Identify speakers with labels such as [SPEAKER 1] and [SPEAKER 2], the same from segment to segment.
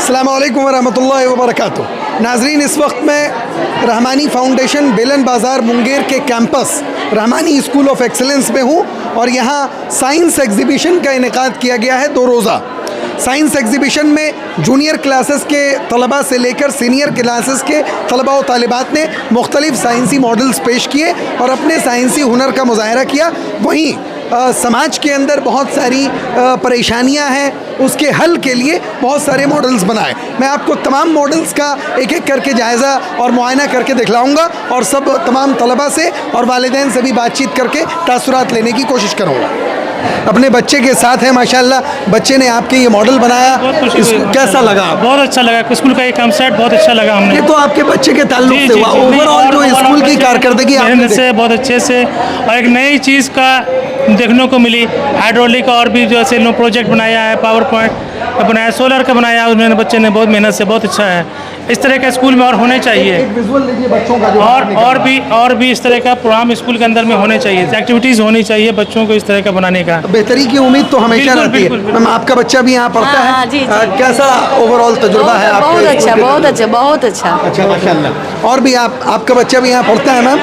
[SPEAKER 1] अस्सलामुअलैकुम वरहमतुल्लाहि वबरकातुहू। नाजरीन, इस वक्त मैं रहमानी फाउंडेशन बेलन बाज़ार मुंगेर के campus Rahmani school of excellence में हूँ और यहाँ साइंस एग्ज़िबिशन का इनेकाद किया गया है 2 रोज़ा। साइंस एग्ज़िबिशन में जूनियर क्लासेस के तलबा से लेकर सीनियर क्लासेस के तलबा व तालिबात ने मुख्तलिफ़ साइंसी मॉडल्स पेश किए और अपने साइंसी हुनर का मुज़ाहरा किया। वहीं समाज के अंदर बहुत सारी परेशानियां हैं, उसके हल के लिए बहुत सारे मॉडल्स बनाए। मैं आपको तमाम मॉडल्स का एक एक करके जायज़ा और मुआयना करके दिखलाऊंगा और सब तमाम तलबा से और वालिदैन से भी बातचीत करके तासुरात लेने की कोशिश करूंगा। अपने बच्चे के साथ हैं माशाल्लाह, बच्चे ने आपके ये मॉडल बनाया, कैसा लगा?
[SPEAKER 2] बहुत अच्छा लगा, स्कूल का ये कॉन्सेप्ट बहुत अच्छा लगा हमने।
[SPEAKER 1] ये तो आपके बच्चे के ताल्लुक से हुआ, ओवरऑल जो स्कूल की कारकर्दगी
[SPEAKER 2] से बहुत अच्छे से और एक नई चीज़ का देखने को मिली। हाइड्रोलिक और भी जो ऐसे प्रोजेक्ट बनाया है, पावर पॉइंट बनाया, सोलर का बनाया, उसमें बच्चे ने बहुत मेहनत से, बहुत अच्छा है। इस तरह के स्कूल में और होने चाहिए,
[SPEAKER 1] बच्चों का
[SPEAKER 2] और भी इस तरह का प्रोग्राम स्कूल के अंदर में होने चाहिए, एक्टिविटीज़ होनी चाहिए बच्चों को इस तरह का बनाने का।
[SPEAKER 1] बेहतरी की उम्मीद तो हमेशा रहती है। मैम, आपका बच्चा भी यहाँ पढ़ता है?
[SPEAKER 3] जी, जी।
[SPEAKER 1] कैसा ओवरऑल तजुर्बा है आपका?
[SPEAKER 3] बहुत अच्छा, बहुत अच्छा, बहुत अच्छा।
[SPEAKER 1] अच्छा, माशाल्लाह। और भी आपका बच्चा भी यहाँ पढ़ता है मैम?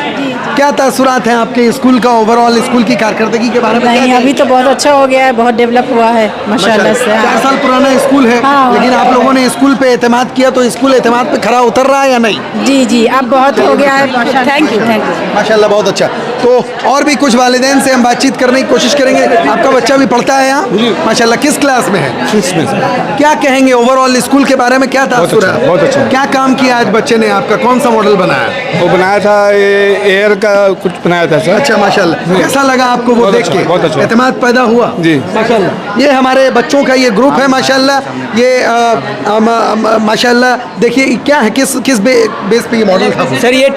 [SPEAKER 1] क्या तासुरात हैं आपके स्कूल का, ओवरऑल स्कूल की कारकर्दगी के बारे में?
[SPEAKER 3] नहीं, अभी तो बहुत अच्छा हो गया है, बहुत डेवलप हुआ है माशाल्लाह से।
[SPEAKER 1] 4 साल पुराना स्कूल है,
[SPEAKER 3] हाँ।
[SPEAKER 1] लेकिन आप लोगों ने स्कूल पे एतमाद किया, तो स्कूल एतमाद पे खरा उतर रहा है या नहीं?
[SPEAKER 3] जी जी, अब बहुत हो गया है। Thank you, thank you.
[SPEAKER 1] माशाल्लाह, बहुत अच्छा। तो और भी कुछ वालिदैन से हम बातचीत करने की कोशिश करेंगे। आपका बच्चा भी पढ़ता है यहाँ? माशाल्लाह, किस क्लास में है?
[SPEAKER 4] 6 में सर।
[SPEAKER 1] क्या कहेंगे ओवरऑल स्कूल के बारे में, क्या तासुर है?
[SPEAKER 4] बहुत अच्छा।
[SPEAKER 1] क्या काम किया आज बच्चे ने आपका? कौन सा मॉडल बनाया?
[SPEAKER 4] वो बनाया था एयर का कुछ बनाया था सर।
[SPEAKER 1] अच्छा, माशाल्लाह। कैसा लगा आपको वो देख के?
[SPEAKER 4] बहुत अच्छा।
[SPEAKER 1] एतमाद पैदा हुआ
[SPEAKER 4] जी,
[SPEAKER 1] माशाल्लाह। ये हमारे बच्चों का ये ग्रुप है माशाल्लाह। ये माशाल्लाह देखिए क्या है, किस बेस पे ये मॉडल था?
[SPEAKER 5] सर ये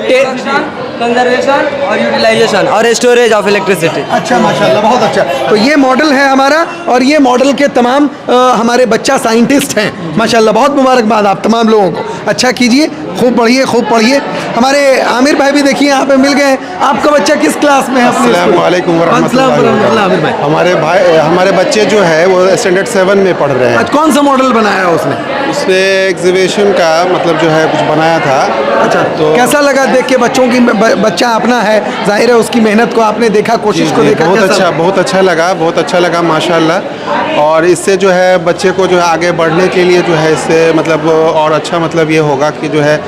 [SPEAKER 5] कंजर्वेशन और यूटिलाइजेशन और स्टोरेज ऑफ इलेक्ट्रिसिटी।
[SPEAKER 1] अच्छा, माशाल्लाह, बहुत अच्छा। तो ये मॉडल है हमारा और ये मॉडल के तमाम हमारे बच्चा साइंटिस्ट हैं माशाल्लाह। बहुत मुबारकबाद आप तमाम लोगों को। अच्छा कीजिए, खूब पढ़िए, खूब पढ़िए। हमारे आमिर भाई भी देखिए यहाँ पे मिल गए। आपका बच्चा किस क्लास में है?
[SPEAKER 6] अस्सलाम वालेकुम वरहमतुल्लाहि वबरकातुहू। हमारे बच्चे जो है वो स्टैंडर्ड 7 में पढ़ रहे हैं।
[SPEAKER 1] कौन सा मॉडल बनाया उसने?
[SPEAKER 6] उसने एग्जीबिशन का मतलब जो है कुछ बनाया था।
[SPEAKER 1] अच्छा, तो कैसा लगा देख के? बच्चों की बच्चा अपना है, जाहिर है उसकी मेहनत को आपने देखा, कोशिश को देखा।
[SPEAKER 6] बहुत अच्छा, बहुत अच्छा लगा, बहुत अच्छा लगा माशाल्लाह। और इससे जो है बच्चे को जो है आगे बढ़ने के लिए जो है इससे मतलब और अच्छा मतलब ये होगा कि जो है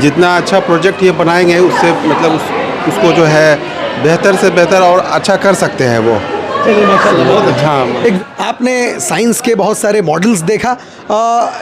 [SPEAKER 6] जितना अच्छा प्रोजेक्ट ये बनाएंगे उससे मतलब उसको जो है बेहतर से बेहतर और अच्छा कर सकते हैं वो।
[SPEAKER 1] बहुत अच्छा। आपने साइंस के बहुत सारे मॉडल्स देखा,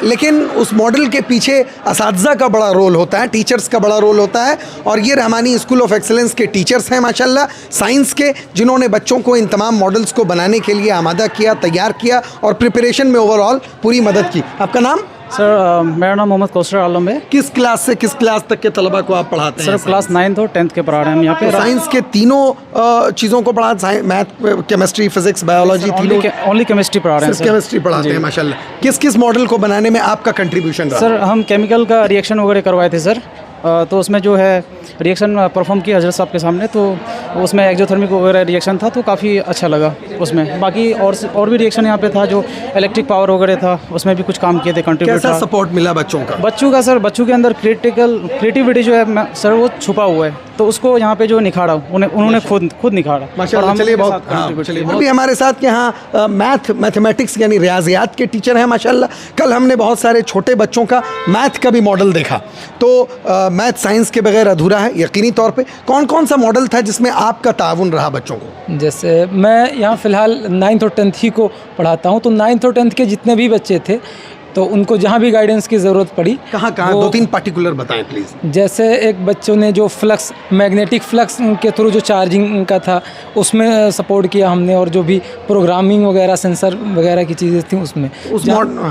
[SPEAKER 1] लेकिन उस मॉडल के पीछे असातिज़ा का बड़ा रोल होता है, टीचर्स का बड़ा रोल होता है। और ये रहमानी स्कूल ऑफ एक्सीलेंस के टीचर्स हैं माशाल्लाह, साइंस के, जिन्होंने बच्चों को इन तमाम मॉडल्स को बनाने के लिए आमादा किया, तैयार किया और प्रिपरेशन में ओवरऑल पूरी मदद की। आपका नाम?
[SPEAKER 7] सर मेरा नाम मोहम्मद कौसर आलम है।
[SPEAKER 1] किस क्लास से किस क्लास तक के तलबा को आप पढ़ाते हैं?
[SPEAKER 7] सर क्लास 9th और 10th के पढ़ा रहे हैं हम यहाँ पे।
[SPEAKER 1] साइंस के तीनों चीज़ों को पढ़ा, math, chemistry, physics, biology,
[SPEAKER 7] only chemistry पढ़ा रहे हैं सर।
[SPEAKER 1] केमिस्ट्री पढ़ाते हैं माशाल्लाह। किस किस मॉडल को बनाने में आपका कंट्रीब्यूशन रहा?
[SPEAKER 7] सर हम केमिकल का रिएक्शन वगैरह करवाए थे सर, तो उसमें जो है रिएक्शन परफॉर्म किया हजरत साहब के सामने, तो उसमें एक्जोथर्मिक वगैरह रिएक्शन था, तो काफ़ी अच्छा लगा उसमें। बाकी और भी रिएक्शन यहाँ पे था, जो इलेक्ट्रिक पावर वगैरह था, उसमें भी कुछ काम किए थे, कंट्रीब्यूट।
[SPEAKER 1] कैसा सपोर्ट मिला बच्चों का?
[SPEAKER 7] बच्चों का सर, बच्चों के अंदर क्रिएटिविटी जो है सर वो छुपा हुआ है, तो उसको यहाँ पे जो निखारा उन्होंने खुद निखारा
[SPEAKER 1] माशाल्लाह। चलिए, बहुत चलिए। अभी हमारे साथ के यहाँ मैथमेटिक्स यानी रियाजियात के टीचर हैं माशाल्लाह। कल हमने बहुत सारे छोटे बच्चों का मैथ का भी मॉडल देखा, तो मैथ साइंस के बगैर अधूरा है यकीनी तौर पे। कौन कौन सा मॉडल था जिसमें आपका ताउन रहा बच्चों को?
[SPEAKER 8] जैसे मैं यहाँ फ़िलहाल 9th और 10th ही को पढ़ाता हूँ, तो 9th और 10th के जितने भी बच्चे थे तो उनको जहाँ भी गाइडेंस की ज़रूरत पड़ी।
[SPEAKER 1] कहाँ 2-3 पार्टिकुलर बताएं प्लीज़।
[SPEAKER 8] जैसे एक बच्चों ने जो फ्लक्स, मैग्नेटिक फ्लक्स के थ्रू जो चार्जिंग का था उसमें सपोर्ट किया हमने, और जो भी प्रोग्रामिंग वगैरह, सेंसर वगैरह की चीज़ें थी उसमें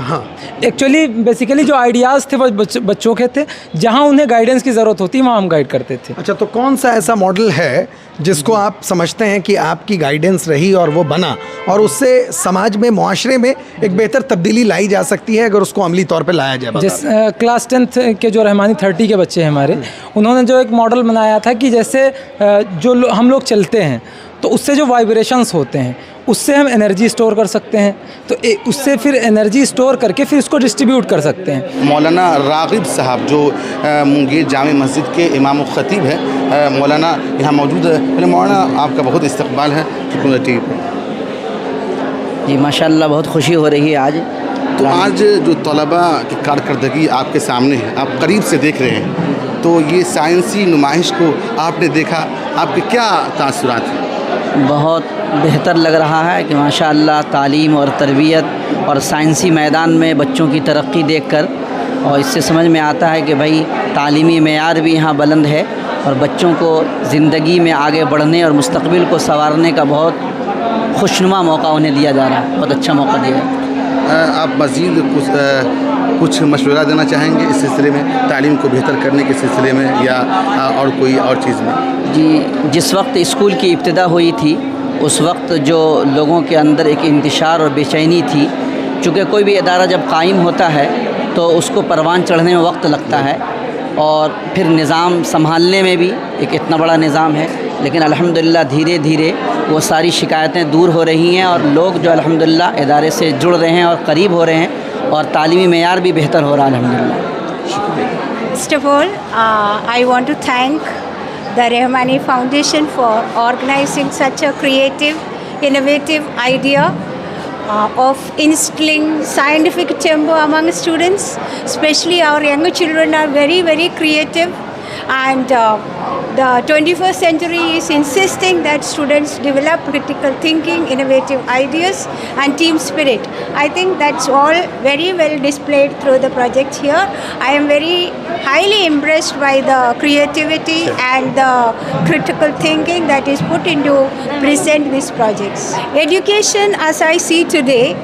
[SPEAKER 1] हाँ,
[SPEAKER 8] एक्चुअली बेसिकली जो आइडियाज़ थे वो बच्चों के थे, जहाँ उन्हें गाइडेंस की ज़रूरत होती वहाँ हम गाइड करते थे।
[SPEAKER 1] अच्छा, तो कौन सा ऐसा मॉडल है जिसको आप समझते हैं कि आपकी गाइडेंस रही और वो बना और उससे समाज में, मुआशरे में एक बेहतर तब्दीली लाई जा सकती है अगर उसको अमली तौर पे लाया जाए?
[SPEAKER 8] जैसे क्लास 10th के जो रहमानी 30 के बच्चे हैं हमारे, उन्होंने जो एक मॉडल बनाया था कि जैसे जो हम लोग चलते हैं तो उससे जो वाइब्रेशंस होते हैं उससे हम एनर्जी स्टोर कर सकते हैं, तो उससे फिर एनर्जी स्टोर करके फिर उसको डिस्ट्रीब्यूट कर सकते हैं।
[SPEAKER 9] मौलाना रागिब साहब जो मुंगेर जामे मस्जिद के इमाम व ख़तीब हैं, मौलाना यहाँ मौजूद है। पहले मौलाना आपका बहुत इस्तकबाल है टीवी पर।
[SPEAKER 10] जी माशाल्लाह, बहुत खुशी हो रही है आज।
[SPEAKER 9] तो आज जो तलबा की कारकर्दगी आपके सामने है, आप करीब से देख रहे हैं, तो ये साइंसी नुमाइश को आपने देखा, आपके क्या तासुरात हैं?
[SPEAKER 10] बहुत बेहतर लग रहा है कि माशाअल्लाह तालीम और तरबियत और साइंसी मैदान में बच्चों की तरक्की देखकर, और इससे समझ में आता है कि भाई तालीमी मेयार भी यहाँ बुलंद है और बच्चों को ज़िंदगी में आगे बढ़ने और मुस्तक़बिल को संवारने का बहुत खुशनुमा मौका उन्हें दिया जा रहा है, बहुत अच्छा मौका दिया है।
[SPEAKER 9] आप मज़ीद कुछ मशवरा देना चाहेंगे इस सिलसिले में, तालीम को बेहतर करने के सिलसिले में या और कोई और चीज़ में?
[SPEAKER 10] जी, जिस वक्त स्कूल की इब्तिदा हुई थी उस वक्त जो लोगों के अंदर एक इंतशार और बेचैनी थी, चूँकि कोई भी इदारा जब कायम होता है तो उसको परवान चढ़ने में वक्त लगता है और फिर निज़ाम संभालने में भी एक इतना बड़ा निज़ाम है, लेकिन अल्हम्दुलिल्लाह धीरे धीरे वो सारी शिकायतें दूर हो रही हैं और लोग जो अल्हम्दुलिल्लाह इदारे से जुड़ रहे हैं और करीब हो रहे हैं और तालीमी मेयार भी बेहतर हो रहा है अल्हम्दुलिल्लाह।
[SPEAKER 3] First of all, I want to thank the Rahmani Foundation for organizing such a creative, innovative idea of instilling scientific tempo among students. Especially our younger children are very, very creative, and the 21st century is insisting that students develop critical thinking, innovative ideas and team spirit. I think that's all very well displayed through the project here. I am very highly impressed by the creativity and the critical thinking that is put into present these projects. Education, as I see today,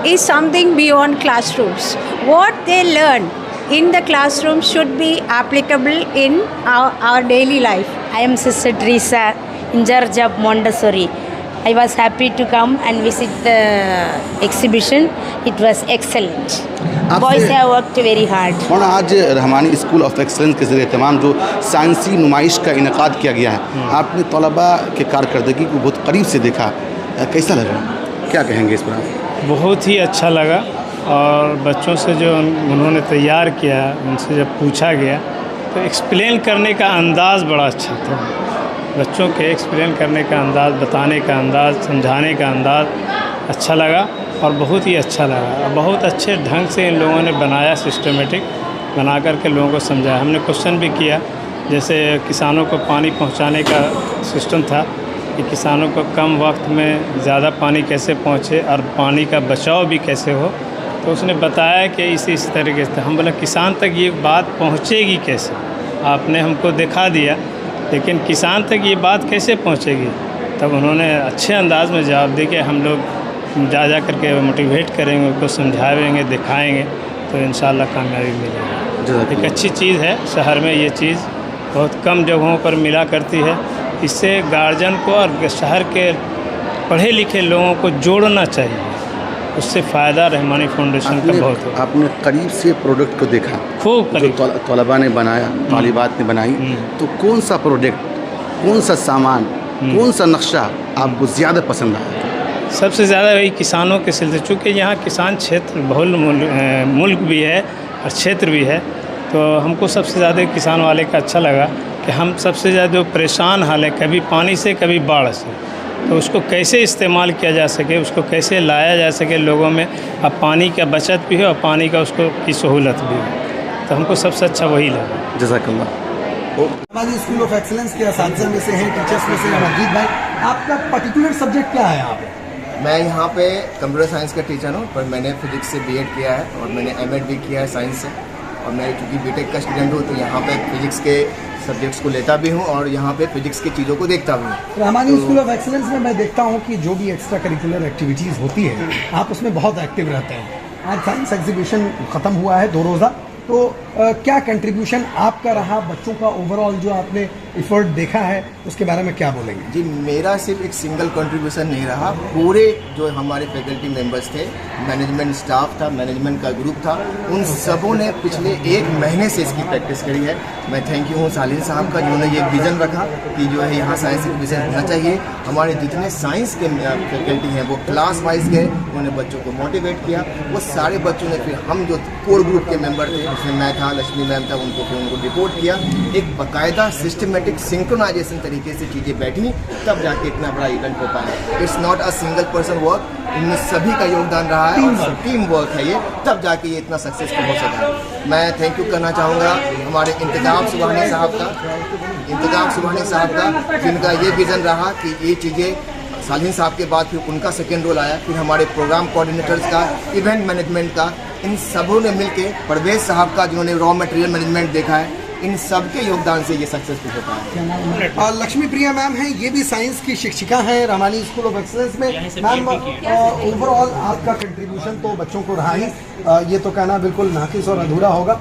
[SPEAKER 3] is something beyond classrooms. What they learn in the classroom should be applicable in our daily life.
[SPEAKER 11] I am Sister Teresa in charge of Montessori. I was happy to come and visit the exhibition. It was excellent. Boys have worked very hard.
[SPEAKER 9] और आज Rahmani school of excellence के ज़रिए तमाम जो साइंसी नुमाइश का इनकाद किया गया है, आपने तलबा के कारकर्दगी को बहुत करीब से देखा, कैसा लगा, क्या कहेंगे इस पर आप?
[SPEAKER 2] बहुत ही अच्छा लगा, और बच्चों से जो उन्होंने तैयार किया, उनसे जब पूछा गया तो एक्सप्लेन करने का अंदाज़ बड़ा अच्छा था। बच्चों के एक्सप्लेन करने का अंदाज़, बताने का अंदाज़, समझाने का अंदाज़ अच्छा लगा और बहुत ही अच्छा लगा। बहुत अच्छे ढंग से इन लोगों ने बनाया, सिस्टमेटिक बना करके लोगों को समझाया। हमने क्वेश्चन भी किया, जैसे किसानों को पानी पहुंचाने का सिस्टम था कि किसानों को कम वक्त में ज़्यादा पानी कैसे पहुंचे और पानी का बचाव भी कैसे हो, तो उसने बताया कि इस तरीके से। हम बोला किसान तक ये बात पहुंचेगी कैसे, आपने हमको दिखा दिया, लेकिन किसान तक ये बात कैसे पहुंचेगी? तब उन्होंने अच्छे अंदाज में जवाब दे कि हम लोग जा करके मोटिवेट करेंगे, उनको समझाएंगे, दिखाएंगे, तो इंशाल्लाह कामयाबी मिलेगी। एक अच्छी चीज़ है, शहर में ये चीज़ बहुत कम जगहों पर मिला करती है। इससे गार्जियन को और शहर के पढ़े लिखे लोगों को जोड़ना चाहिए, उससे फ़ायदा रहमानी फाउंडेशन का बहुत है।
[SPEAKER 9] आपने करीब से प्रोडक्ट को देखा,
[SPEAKER 2] खूब करीब,
[SPEAKER 9] जो तलबा ने बनाया, तालिबात ने बनाई, तो कौन सा प्रोडक्ट, कौन सा सामान, कौन सा नक्शा आपको ज़्यादा पसंद आया?
[SPEAKER 2] सबसे ज़्यादा वही किसानों के सिलसिले, चूँकि यहाँ किसान क्षेत्र बहुल मुल्क भी है और क्षेत्र भी है, तो हमको सबसे ज़्यादा किसान वाले का अच्छा लगा कि हम सबसे ज़्यादा जो परेशान हाल है, कभी पानी से कभी बाढ़ से, तो उसको कैसे इस्तेमाल किया जा सके, उसको कैसे लाया जा सके लोगों में, अब पानी का बचत भी हो और पानी का उसको की सहूलत भी हो, तो हमको सबसे अच्छा वही लगा।
[SPEAKER 9] जज़ाकल्लाह।
[SPEAKER 1] रहमानी स्कूल ऑफ एक्सीलेंस के असातिज़ा में से हैं, टीचर्स में से हैं मंजीत भाई। आपका पर्टिकुलर सब्जेक्ट क्या है यहाँ पे?
[SPEAKER 12] मैं यहाँ पे कंप्यूटर साइंस का टीचर हूँ, पर मैंने फिजिक्स से बीएड किया है और मैंने एमएड भी किया है साइंस से, और मैं क्योंकि बीटेक का स्टूडेंट हूँ तो यहाँ पे फिजिक्स के सब्जेक्ट्स को लेता भी हूँ और यहाँ पे फिजिक्स की चीज़ों को देखता भी हूँ।
[SPEAKER 1] रहमानी स्कूल ऑफ एक्सीलेंस में मैं देखता हूँ कि जो भी एक्स्ट्रा करिकुलर एक्टिविटीज़ होती है, आप उसमें बहुत एक्टिव रहते हैं। आज साइंस एग्जीबिशन ख़त्म हुआ है 2 रोज़ा, तो क्या कंट्रीब्यूशन आपका रहा, बच्चों का ओवरऑल जो आपने एफर्ट देखा है उसके बारे में क्या बोलेंगे?
[SPEAKER 12] जी, मेरा सिर्फ एक सिंगल कंट्रीब्यूशन नहीं रहा, पूरे जो हमारे फैकल्टी मेंबर्स थे, मैनेजमेंट स्टाफ था, मैनेजमेंट का ग्रुप था, उन सबों ने पिछले 1 महीने से इसकी प्रैक्टिस करी है। मैं थैंक यू हूँ सालिन साहब का, जिन्होंने ये विज़न रखा कि जो है यहाँ साइंस एग्जीबिशन होना चाहिए। हमारे जितने साइंस के फैकल्टी हैं वो क्लास वाइज गए, उन्होंने बच्चों को मोटिवेट किया। वो सारे बच्चों ने फिर हम जो कोर ग्रुप के मेंबर थे, उसमें मैं था, लक्ष्मी मैम था, उनको रिपोर्ट किया। एक बाकायदा सिस्टमेटिक सिंक्रोनाइजेशन तरीके से चीज़ें बैठी, तब जाके इतना बड़ा इवेंट हो पाया। It's not a single person work, इनमें सभी का योगदान रहा है और टीम वर्क है ये, तब जाके ये इतना सक्सेसफुल हो सका। मैं थैंक यू करना चाहूँगा हमारे इंतजाम सुबहानी साहब का, जिनका ये विज़न रहा कि ये चीज़ें सालिन साहब के बाद फिर उनका सेकेंड रोल आया, फिर हमारे प्रोग्राम कोऑर्डिनेटर्स का, इवेंट मैनेजमेंट का, इन सबों ने मिलके, परवेज साहब का जिन्होंने रॉ मटेरियल मैनेजमेंट देखा है, इन सब के योगदान से ये सक्सेसफुल हो पाया।
[SPEAKER 1] और लक्ष्मी प्रिया मैम हैं, ये भी साइंस की शिक्षिका हैं रहमानी स्कूल ऑफ एक्सीलेंस में। मैम, ओवरऑल आपका कंट्रीब्यूशन तो बच्चों को रहा ही, ये तो कहना बिल्कुल नाकिस और अधूरा होगा,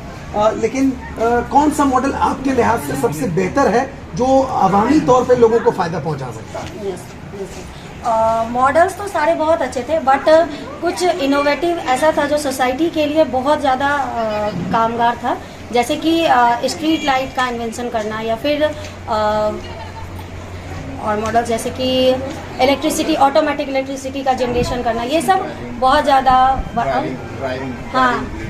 [SPEAKER 1] लेकिन कौन सा मॉडल आपके लिहाज से सबसे बेहतर है जो अवामी तौर पे लोगों को फ़ायदा पहुंचा सकता है?
[SPEAKER 11] मॉडल्स तो सारे बहुत अच्छे थे, बट कुछ इनोवेटिव ऐसा था जो सोसाइटी के लिए बहुत ज़्यादा कामगार था, जैसे कि स्ट्रीट लाइट का इन्वेंशन करना, या फिर और मॉडल जैसे कि इलेक्ट्रिसिटी, ऑटोमेटिक इलेक्ट्रिसिटी का जनरेशन करना, ये सब बहुत ज़्यादा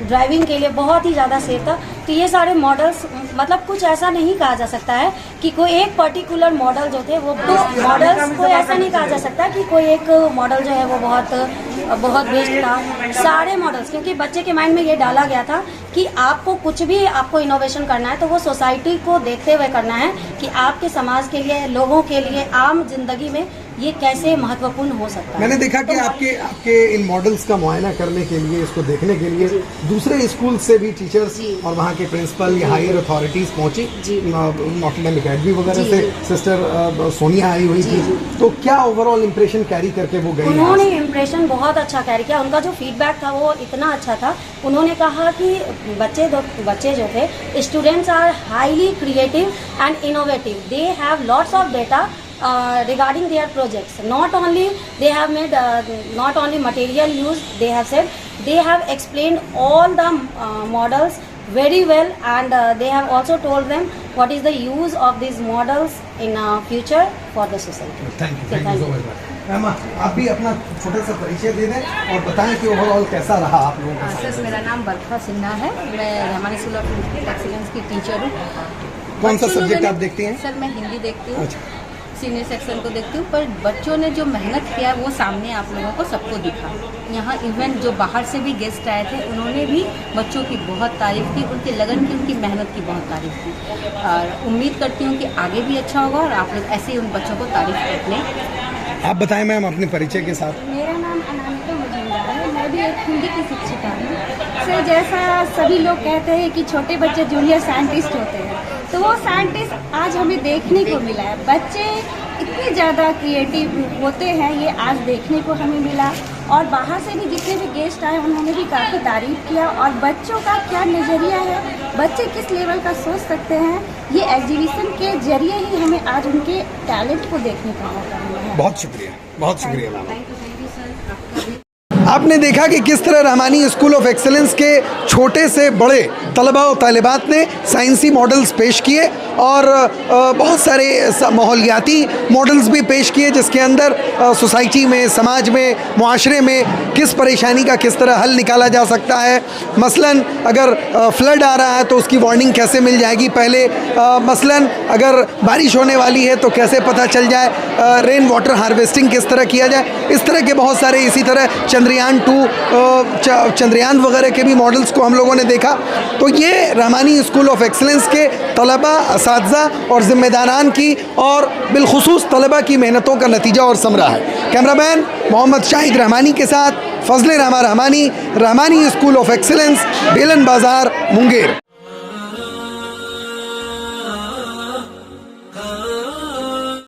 [SPEAKER 11] ड्राइविंग के लिए बहुत ही ज़्यादा सेफ था। तो ये सारे मॉडल्स, मतलब कुछ ऐसा नहीं कहा जा सकता है कि कोई एक पर्टिकुलर मॉडल जो थे वो, तो मॉडल्स को ऐसा नहीं कहा जा सकता कि कोई एक मॉडल जो है वो बहुत बेस्ट था। सारे मॉडल्स, क्योंकि बच्चे के माइंड में ये डाला गया था कि आपको कुछ भी आपको इनोवेशन करना है तो वो सोसाइटी को देखते हुए करना है कि आपके समाज के लिए, लोगों के लिए, आम जिंदगी में ये कैसे महत्वपूर्ण हो सकता है।
[SPEAKER 1] मैंने देखा कि आपके इन मॉडल्स का मुआयना करने के लिए, इसको देखने के लिए दूसरे स्कूल से भी टीचर्स और वहाँ के प्रिंसिपल या हायर अथॉरिटीज़ पहुँची, नॉटिंघम एकेडमी वगैरह से सिस्टर सोनिया आई हुई थी, तो क्या ओवरऑल इम्प्रेशन कैरी करके वो गई?
[SPEAKER 11] उन्होंने इम्प्रेशन बहुत अच्छा कैरी किया, उनका जो फीडबैक था वो इतना अच्छा था। उन्होंने कहा कि बच्चे जो थे, students are highly creative and innovative, they have lots of data regarding their projects. Not only they have made not only material use, they have said they have explained all the models very well, and they have also told them what is the use of these models in future for the society.
[SPEAKER 1] Thank you so much. Ma'am, आप भी अपना छोटा सा परिचय दे दें और बताएं कि ओवरऑल कैसा रहा आप लोगों का?
[SPEAKER 13] सर, मेरा नाम बरखा सिन्हा है, मैं रहमानी स्कूल ऑफ एक्सीलेंस की टीचर हूँ।
[SPEAKER 1] कौन सा सब्जेक्ट आप देखती हैं?
[SPEAKER 13] सर, मैं हिंदी देखती हूँ, सीनियर सेक्शन को देखती हूँ, पर बच्चों ने जो मेहनत किया वो सामने आप लोगों को सबको दिखा। यहाँ इवेंट जो बाहर से भी गेस्ट आए थे, उन्होंने भी बच्चों की बहुत तारीफ़ की, उनके लगन की, उनकी मेहनत की बहुत तारीफ़ की, और उम्मीद करती हूँ कि आगे भी अच्छा होगा और आप लोग ऐसे ही उन बच्चों को तारीफ़ करते हैं।
[SPEAKER 1] आप बताएं मैम अपने परिचय के साथ।
[SPEAKER 14] मेरा नाम अनामिका मजूमदार है, मैं भी एक हिंदी की शिक्षिका हूँ। सर, जैसा सभी लोग कहते हैं कि छोटे बच्चे जूनियर साइंटिस्ट होते हैं, तो वो साइंटिस्ट आज हमें देखने को मिला है। बच्चे इतने ज़्यादा क्रिएटिव होते हैं, ये आज देखने को हमें मिला, और बाहर से भी जितने भी गेस्ट आए उन्होंने भी काफ़ी तारीफ़ किया। और बच्चों का क्या नज़रिया है, बच्चे किस लेवल का सोच सकते हैं, ये एग्जीबिशन के जरिए ही हमें आज उनके टैलेंट को देखने का मौका मिला है।
[SPEAKER 1] बहुत शुक्रिया, बहुत शुक्रिया मैम। आपने देखा कि किस तरह रहमानी स्कूल ऑफ एक्सीलेंस के छोटे से बड़े तलबा और तालिबात ने साइंसी मॉडल्स पेश किए और बहुत सारे माहौलियाती मॉडल्स भी पेश किए, जिसके अंदर सोसाइटी में, समाज में, मुआशरे में किस परेशानी का किस तरह हल निकाला जा सकता है। मसलन अगर फ्लड आ रहा है तो उसकी वार्निंग कैसे मिल जाएगी पहले, मसलन अगर बारिश होने वाली है तो कैसे पता चल जाए, रेन वाटर हार्वेस्टिंग किस तरह किया जाए, इस तरह के बहुत सारे, इसी तरह चंद्रयान 2, चंद्रयान वगैरह के भी मॉडल्स को हम लोगों ने देखा। तो ये रहमानी स्कूल ऑफ एक्सीलेंस के तलबा, असातिज़ा और ज़िम्मेदारान की और बिलखुसूस तलबा की मेहनतों का नतीजा और समरा है। कैमरामैन मोहम्मद शाहिद रहमानी के साथ Fazle Rahma Rahmani, Rahmani school of excellence, Belan Bazar, Munger.